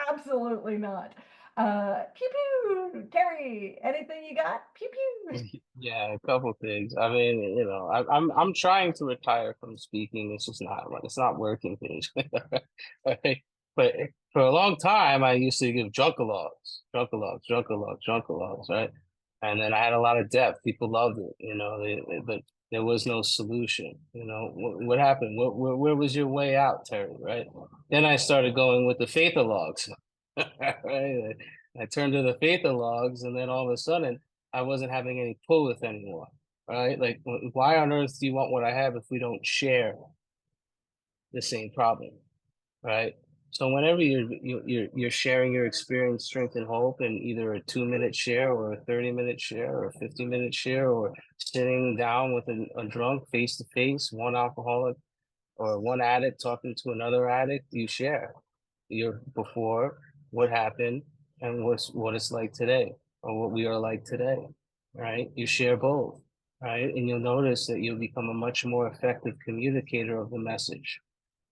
Absolutely not. Pew pew. Terry, anything you got? Pew pew. Yeah, a couple things. I mean, I'm trying to retire from speaking. It's just not working, Paige. Right? But for a long time, I used to give drunkalogs, right? And then I had a lot of depth. People loved it, but there was no solution. What happened? Where was your way out, Terry? Right? Then I started going with the faithologs, right? I turned to the faithologs, and then all of a sudden, I wasn't having any pull with anyone, right? Like, why on earth do you want what I have if we don't share the same problem, right? So whenever you're sharing your experience, strength, and hope in either a 2-minute share or a 30-minute share or a 50-minute share, or sitting down with a drunk face to face, one alcoholic or one addict talking to another addict, you share your before, what happened, and what it's like today, or what we are like today, right? You share both, right? And you'll notice that you'll become a much more effective communicator of the message,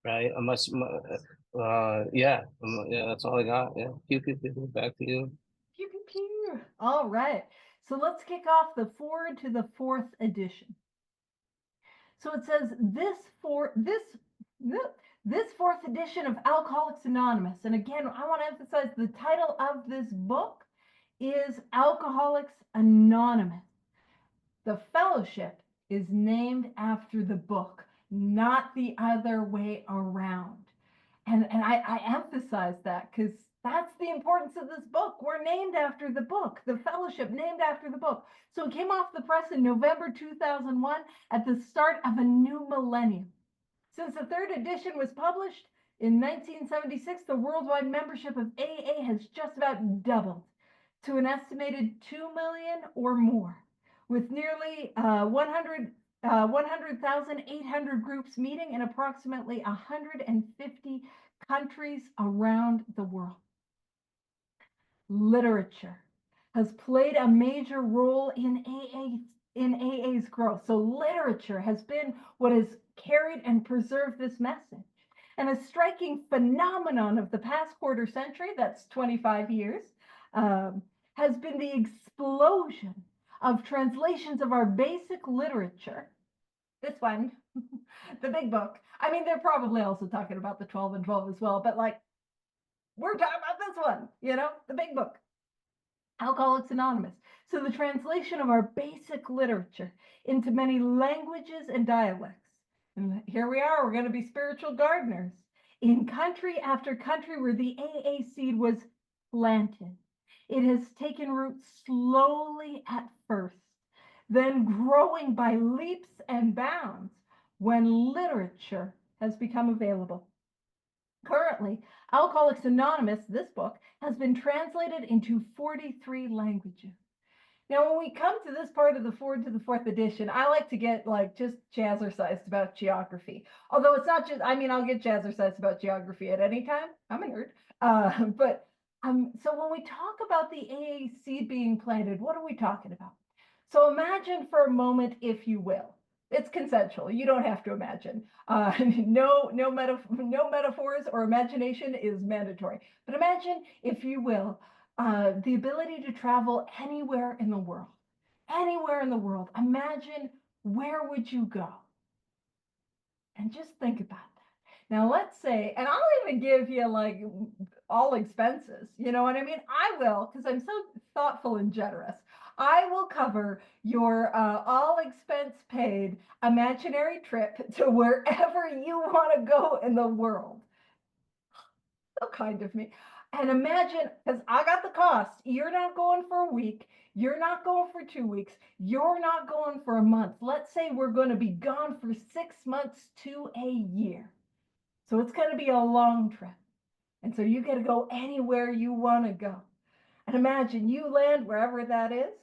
right? Yeah, that's all I got. Yeah, back to you. Pew pew pew. All right. So let's kick off the forward to the fourth edition. So it says this fourth edition of Alcoholics Anonymous. And again, I want to emphasize the title of this book is Alcoholics Anonymous. The fellowship is named after the book, not the other way around. And I emphasize that because that's the importance of this book. We're named after the book, the fellowship named after the book. So it came off the press in November 2001 at the start of a new millennium. Since the third edition was published, In 1976, the worldwide membership of AA has just about doubled to an estimated 2 million or more, with nearly 100,800 groups meeting in approximately 150 countries around the world. Literature has played a major role in AA's growth. So literature has been what has carried and preserved this message. And a striking phenomenon of the past quarter century, that's 25 years, has been the explosion of translations of our basic literature. This one, the big book. I mean, they're probably also talking about the 12 and 12 as well, but like, we're talking about this one, the big book. Alcoholics Anonymous. So the translation of our basic literature into many languages and dialects. And here we are, we're going to be spiritual gardeners in country after country where the AA seed was planted. It has taken root slowly at first, then growing by leaps and bounds when literature has become available. Currently, Alcoholics Anonymous, this book, has been translated into 43 languages. Now, when we come to this part of the Foreword to the Fourth edition, I like to get just jazzercised about geography. Although it's not just, I'll get jazzercised about geography at any time. I'm a nerd. So when we talk about the AA seed being planted, what are we talking about? So imagine for a moment, if you will. It's consensual. You don't have to imagine. No metaphors or imagination is mandatory. But imagine, if you will, the ability to travel anywhere in the world. Anywhere in the world. Imagine, where would you go? And just think about that. Now, let's say, and I'll even give you all expenses. You know what I mean? I will, because I'm so thoughtful and generous. I will cover your all expense paid imaginary trip to wherever you want to go in the world. So kind of me. And imagine, because I got the cost, you're not going for a week, you're not going for 2 weeks, you're not going for a month. Let's say we're going to be gone for 6 months to a year. So it's going to be a long trip. And so you get to go anywhere you want to go. And imagine you land wherever that is.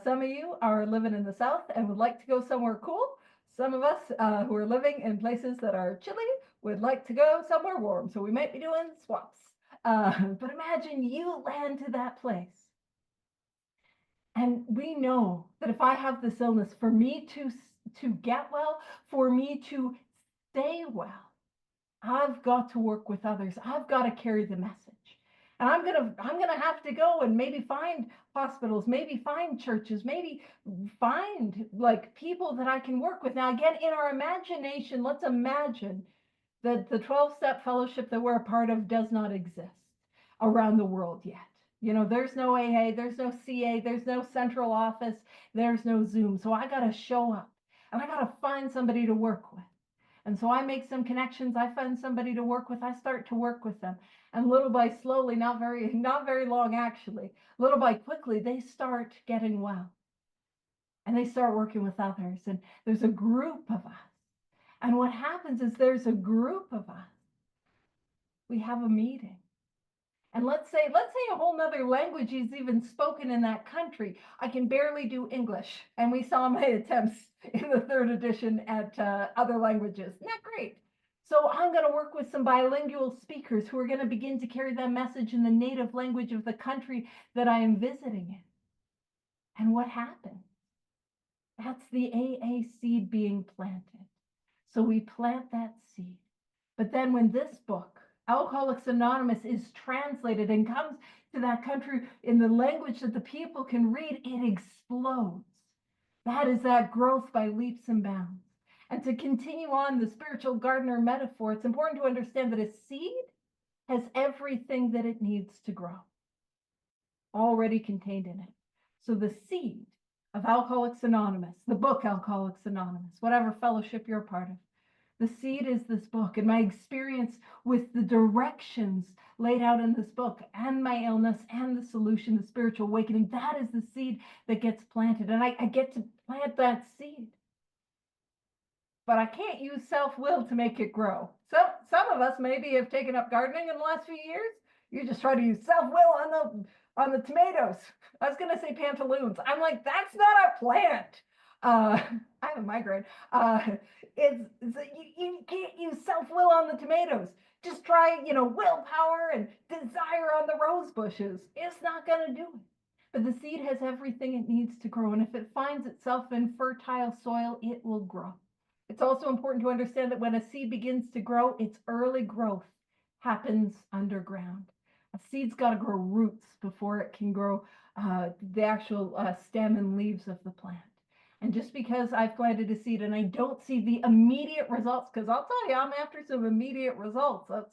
Some of you are living in the South and would like to go somewhere cool. Some of us who are living in places that are chilly would like to go somewhere warm. So we might be doing swaps. But imagine you land to that place. And we know that if I have this illness, for me to get well, for me to stay well, I've got to work with others. I've got to carry the message. And I'm gonna have to go and maybe find hospitals, maybe find churches, maybe find people that I can work with. Now, again, in our imagination, let's imagine that the 12-step fellowship that we're a part of does not exist around the world yet. There's no AA, there's no CA, there's no central office, there's no Zoom. So I got to show up and I got to find somebody to work with. And so I make some connections. I find somebody to work with. I start to work with them. And little by slowly, not very long actually, little by quickly, they start getting well. And they start working with others. And there's a group of us. And what happens is there's a group of us. We have a meeting. And let's say a whole nother language is even spoken in that country. I can barely do English. And we saw my attempts in the third edition at other languages. Not great. So I'm going to work with some bilingual speakers who are going to begin to carry that message in the native language of the country that I am visiting in. And what happens? That's the AA seed being planted. So we plant that seed. But then when this book, Alcoholics Anonymous, is translated and comes to that country in the language that the people can read, it explodes. That is that growth by leaps and bounds. And to continue on the spiritual gardener metaphor, it's important to understand that a seed has everything that it needs to grow already contained in it. So the seed of Alcoholics Anonymous, the book Alcoholics Anonymous, whatever fellowship you're a part of, the seed is this book. And my experience with the directions laid out in this book and my illness and the solution, the spiritual awakening, that is the seed that gets planted. And I get to plant that seed. but I can't use self-will to make it grow. Some of us maybe have taken up gardening in the last few years. You just try to use self-will on the tomatoes. I was gonna say pantaloons. I'm like, that's not a plant. I have a migraine. You can't use self-will on the tomatoes. Just try, willpower and desire on the rose bushes. It's not gonna do it. But the seed has everything it needs to grow, and if it finds itself in fertile soil, it will grow. It's also important to understand that when a seed begins to grow, its early growth happens underground. A seed's got to grow roots before it can grow the actual stem and leaves of the plant. And just because I've planted a seed and I don't see the immediate results, because I'll tell you, I'm after some immediate results. That's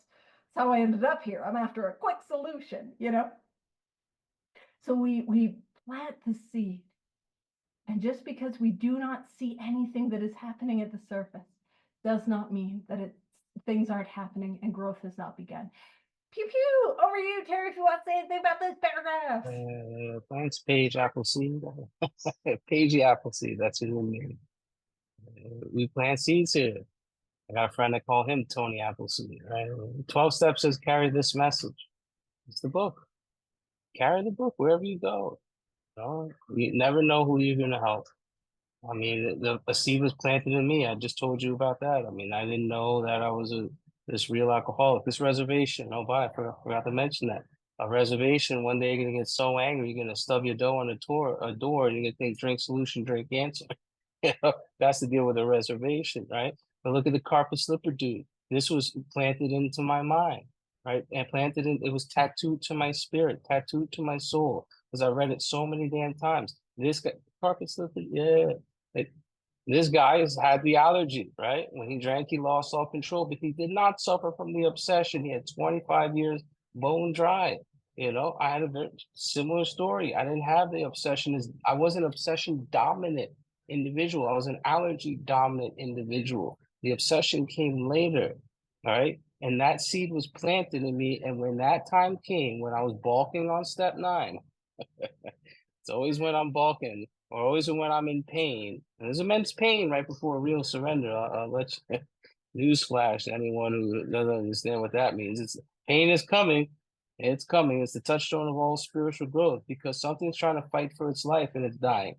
how I ended up here. I'm after a quick solution. So we plant the seed. And just because we do not see anything that is happening at the surface does not mean that things aren't happening and growth has not begun. Pew pew! Over to you, Terry, if you want to say anything about this paragraph. Thanks, Paige Appleseed. Paige Appleseed, that's what you mean. We plant seeds here. I got a friend, I call him Tony Appleseed, right? 12 Steps says carry this message. It's the book. Carry the book wherever you go. You never know who you're going to help. I mean, a seed was planted in me. I just told you about that. I mean, I didn't know that I was this real alcoholic. This reservation. Oh, I forgot to mention that. A reservation. One day you're gonna get so angry, you're gonna stub your toe on a door, and you're gonna think drink solution, drink answer. That's the deal with a reservation, right? But look at the carpet slipper dude. This was planted into my mind, right? And planted in. It was tattooed to my spirit, tattooed to my soul, because I read it so many damn times. This guy, carpet slipper, yeah. It, this guy has had the allergy, right? When he drank, he lost self-control, but he did not suffer from the obsession. He had 25 years bone dry. I had a very similar story. I didn't have the obsession. I was an obsession dominant individual. I was an allergy dominant individual. The obsession came later, all right? And that seed was planted in me. And when that time came, when I was balking on step 9, it's always when I'm balking or always when I'm in pain. And there's immense pain right before a real surrender. I'll let you newsflash to anyone who doesn't understand what that means. It's pain is coming. It's coming. It's the touchstone of all spiritual growth because something's trying to fight for its life and it's dying,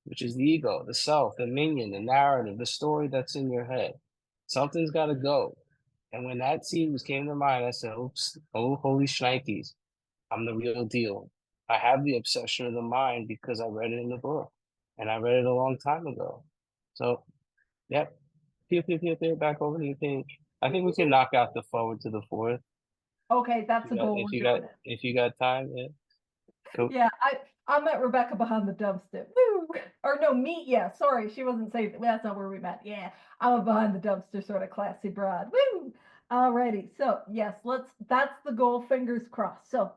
which is the ego, the self, the minion, the narrative, the story that's in your head. Something's got to go. And when that seed came to mind, I said, oops, oh, holy shnikes. I'm the real deal. I have the obsession of the mind because I read it in the book and I read it a long time ago. So, yep. Pew, back over to you, Paige. I think we can knock out the forward to the fourth. Okay, that's a goal. If We're you doing got, it. if you got time, yeah. Cool. Yeah, I met Rebecca behind the dumpster. Woo! Or no, meet. Yeah, sorry, she wasn't saying that's not where we met. Yeah, I'm a behind the dumpster sort of classy broad. Woo! Alrighty, so yes, that's the goal. Fingers crossed. So,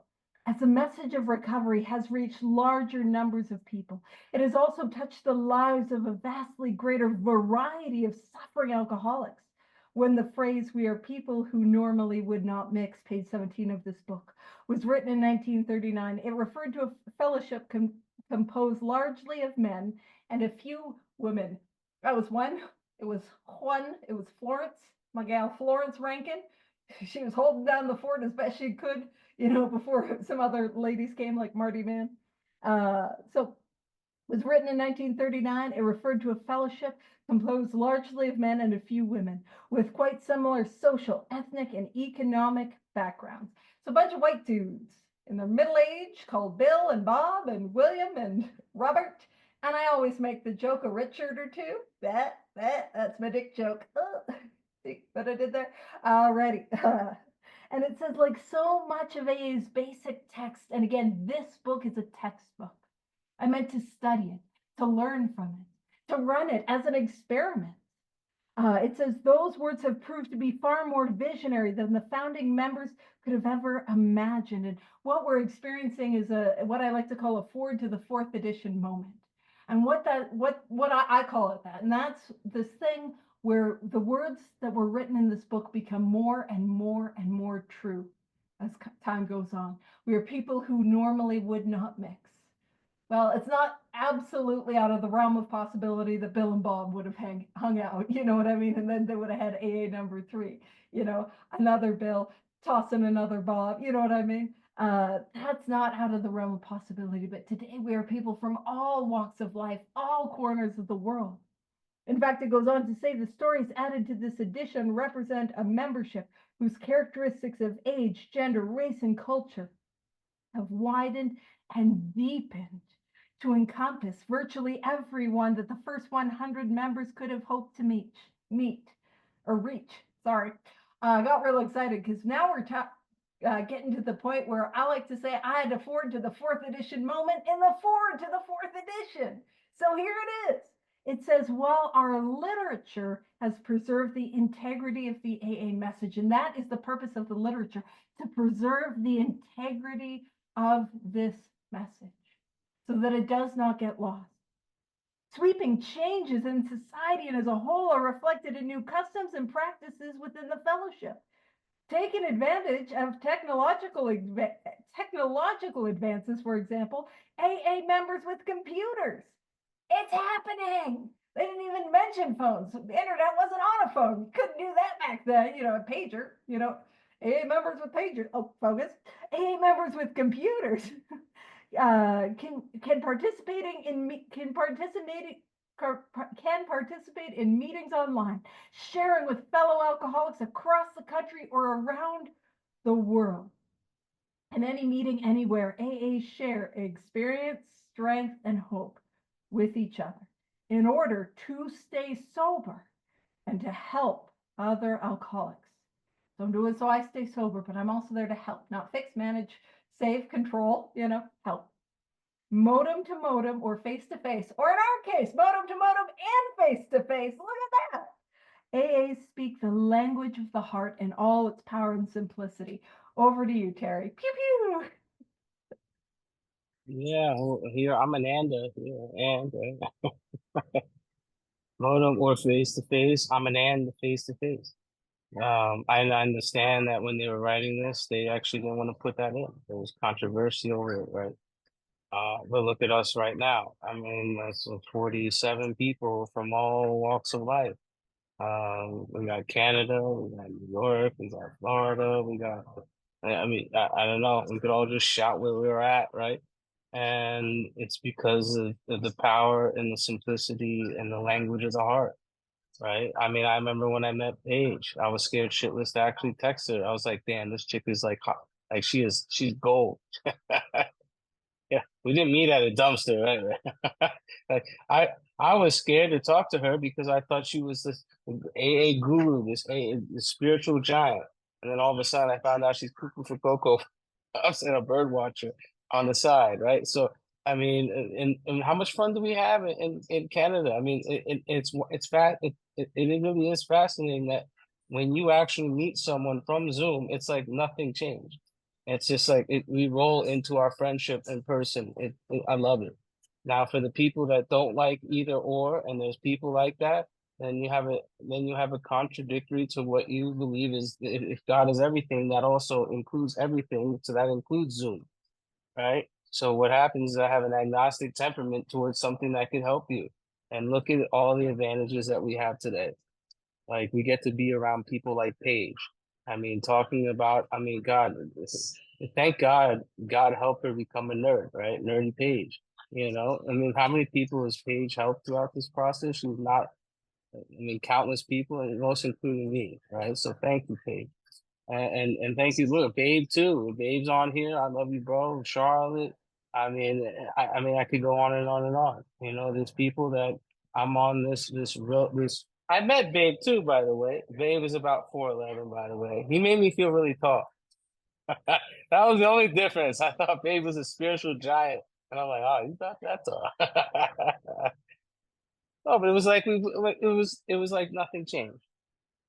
as the message of recovery has reached larger numbers of people, it has also touched the lives of a vastly greater variety of suffering alcoholics. When the phrase "we are people who normally would not mix," page 17 of this book, was written in 1939, it referred to a fellowship composed largely of men and a few women. That was one. It was Juan. It was Florence, my gal Florence Rankin. She was holding down the fort as best she could, before some other ladies came like Marty Mann. So was written in 1939. It referred to a fellowship composed largely of men and a few women with quite similar social, ethnic, and economic backgrounds. So a bunch of white dudes in their middle age called Bill and Bob and William and Robert. And I always make the joke of Richard or two. That's my dick joke. See what I did there? Alrighty. And it says, like so much of AA's basic text, and again, this book is a textbook. I meant to study it, to learn from it, to run it as an experiment. It says those words have proved to be far more visionary than the founding members could have ever imagined. And what we're experiencing is what I like to call a forward to the fourth edition moment. And what I call it that. And that's this thing where the words that were written in this book become more and more and more true as time goes on. We are people who normally would not mix. Well, it's not absolutely out of the realm of possibility that Bill and Bob would have hung out, you know what I mean? And then they would have had AA number three, another Bill tossing another Bob, you know what I mean? That's not out of the realm of possibility. But today we are people from all walks of life, all corners of the world. In fact, it goes on to say the stories added to this edition represent a membership whose characteristics of age, gender, race, and culture have widened and deepened to encompass virtually everyone that the first 100 members could have hoped to meet or reach. Sorry, I got real excited because now we're getting to the point where I like to say I had to forward to the fourth edition moment in the forward to the fourth edition. So here it is. It says, while our literature has preserved the integrity of the AA message, and that is the purpose of the literature, to preserve the integrity of this message so that it does not get lost. Sweeping changes in society and as a whole are reflected in new customs and practices within the fellowship. Taking advantage of technological advances, for example, AA members with computers. It's happening. They didn't even mention phones. The internet wasn't on a phone. You couldn't do that back then, a pager, AA members with pagers. Oh, focus. AA members with computers can participate in meetings online, sharing with fellow alcoholics across the country or around the world. In any meeting, anywhere, AA share experience, strength, and hope with each other in order to stay sober and to help other alcoholics. Don't do it so I stay sober, but I'm also there to help, not fix, manage, save, control, help. Modem to modem or face to face, or in our case, modem to modem and face to face. Look at that. AAs speak the language of the heart in all its power and simplicity. Over to you, Terry. Pew pew. Yeah, well, here I'm an ander here, and modem or face to face. I'm an and face to face. I understand that when they were writing this, they actually didn't want to put that in. There was controversy over it, right? But look at us right now. I mean, that's 47 people from all walks of life. We got Canada, we got New York, we got Florida, I mean, I don't know. We could all just shout where we were at, right? And it's because of the power and the simplicity and the language of the heart, right? I mean, I remember when I met Paige, I was scared shitless to actually text her. I was like, damn, this chick is like hot. Like she's gold. Yeah, we didn't meet at a dumpster, right? Like I was scared to talk to her because I thought she was this AA guru, this spiritual giant. And then all of a sudden I found out she's cuckoo for cocoa. I was in a bird watcher on the side, right? So I mean, and how much fun do we have in Canada? I mean, it's fat. It really is fascinating that when you actually meet someone from Zoom, it's like nothing changed. It's just like we roll into our friendship in person. I love it. Now, for the people that don't like either or, and there's people like that, then you have a contradictory to what you believe is if God is everything, that also includes everything. So that includes Zoom, right? So what happens is I have an agnostic temperament towards something that can help you. And look at all the advantages that we have today. Like we get to be around people like Paige. I mean, talking about, I mean, God, thank God, God helped her become a nerd, right? Nerdy Paige. I mean, how many people has Paige helped throughout this process? She's not, I mean, countless people, and most including me, right? So thank you, Paige. And thank you, look, Babe too. Babe's on here. I love you, bro. Charlotte. I mean, I could go on and on and on. There's people that I'm on this. I met Babe too, by the way. Babe is about 4'11", by the way. He made me feel really tall. That was the only difference. I thought Babe was a spiritual giant, and I'm like, oh, he's not that tall. Oh, but it was like it was like nothing changed,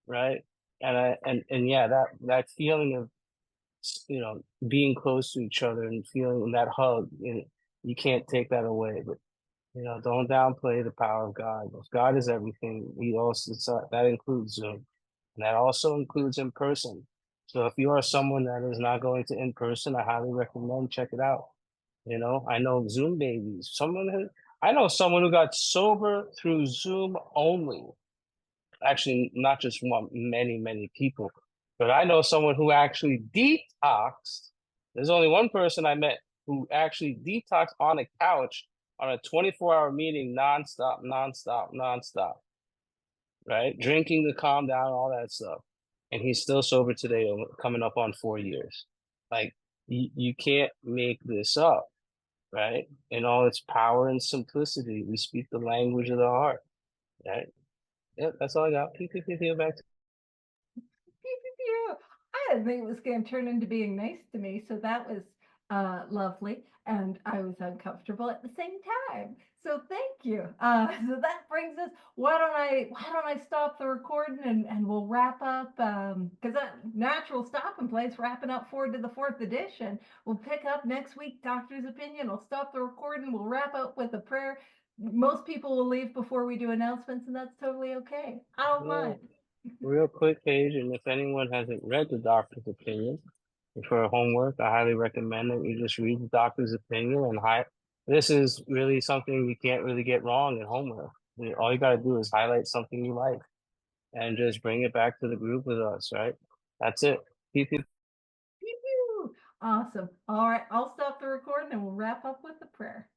right? And yeah, that feeling of being close to each other and feeling that hug, you can't take that away. But don't downplay the power of God. If God is everything, He also that includes Zoom, and that also includes in person. So if you are someone that is not going to in person, I highly recommend check it out. You know, I know Zoom babies. I know someone who got sober through Zoom only. Actually, not just one, many people. But I know someone who actually detoxed. There's only one person I met who actually detoxed on a couch on a 24-hour meeting, nonstop, nonstop, nonstop, right? Drinking to calm down, all that stuff. And he's still sober today, coming up on 4 years. Like, you can't make this up, right? In all its power and simplicity, we speak the language of the heart, right? Yep, that's all I got. Pew, pew, pew, pew, back to Pew, pew, pew. I didn't think it was going to turn into being nice to me, so that was lovely, and I was uncomfortable at the same time. So thank you. So that brings us. Why don't I stop the recording and we'll wrap up because that natural stopping place wrapping up forward to the fourth edition. We'll pick up next week. Doctor's opinion. We'll stop the recording. We'll wrap up with a prayer. Most people will leave before we do announcements, and that's totally okay. I don't yeah, mind. real quick page. And if anyone hasn't read the doctor's opinion for homework, I highly recommend that you just read the doctor's opinion this is really something you can't really get wrong in homework. All you got to do is highlight something you like and just bring it back to the group with us, right? That's it. Keep it Pew, pew. Awesome. All right, I'll stop the recording and we'll wrap up with the prayer.